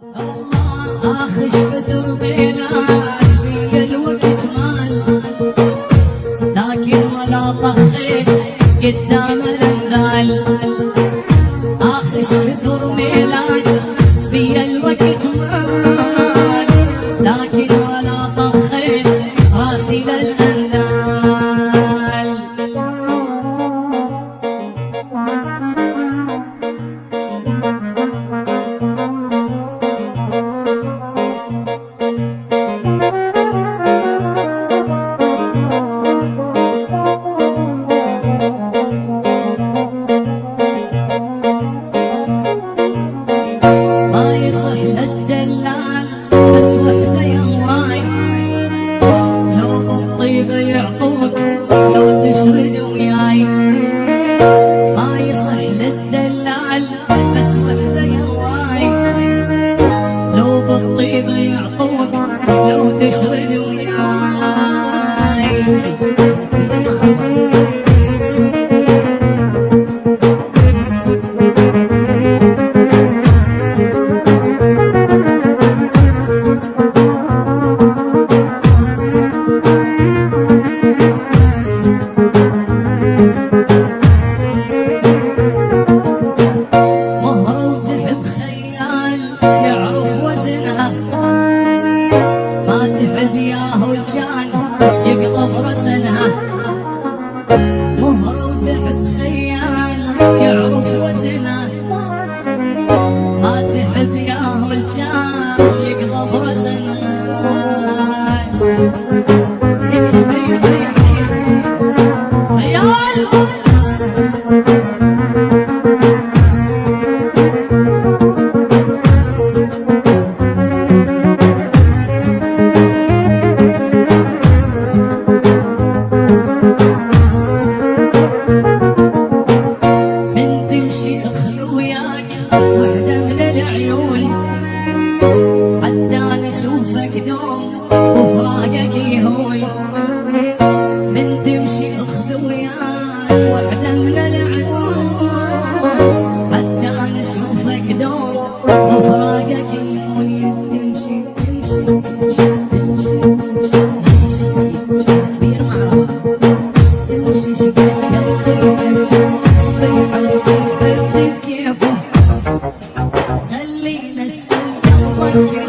اخش بدربينات في الوقت مال، لكن ولا طخيت قدام الانذال. اخش بدربينات في الوقت مال، لكن ولا طخيت راسي للانذال. يعطوك لو تشرد وياي، ما يصح للدلال بس وحزة يواي. لو بالطيب يعطوك لو تشرد وياي. يقلب رسنها مهر وتحت خيال يعرف وزنها. ما تحب ياهو الجان يقلب رسنها. خيال وفراقك يهوي. من تمشي اخذ وياك وحده من العيون، حتى نشوفك دوم وفراقك يهوي. تمشي تمشي تمشي تمشي تمشي كبير معروف. تمشي شكلك قلبي قلبي كيفه. خلينا اسال قلبك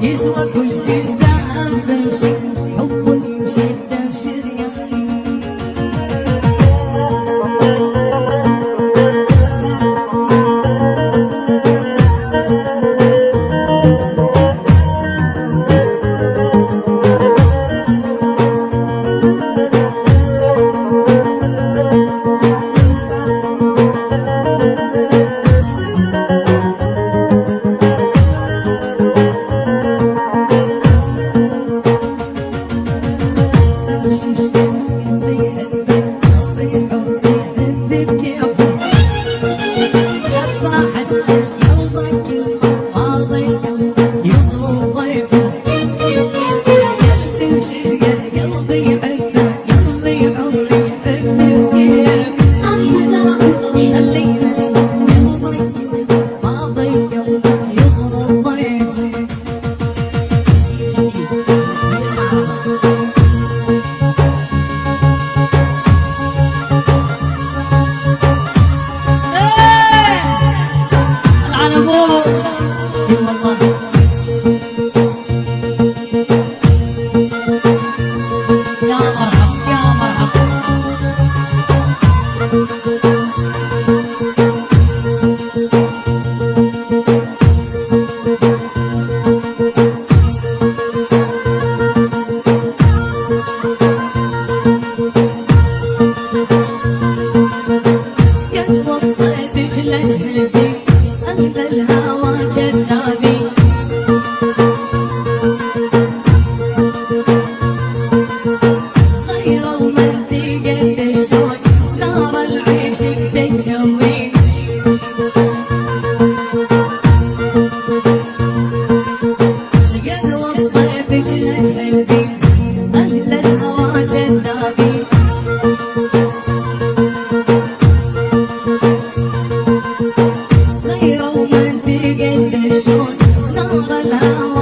يسوى كل شي ساعة بمشي حب يمشي الدبشر يعني. الهوى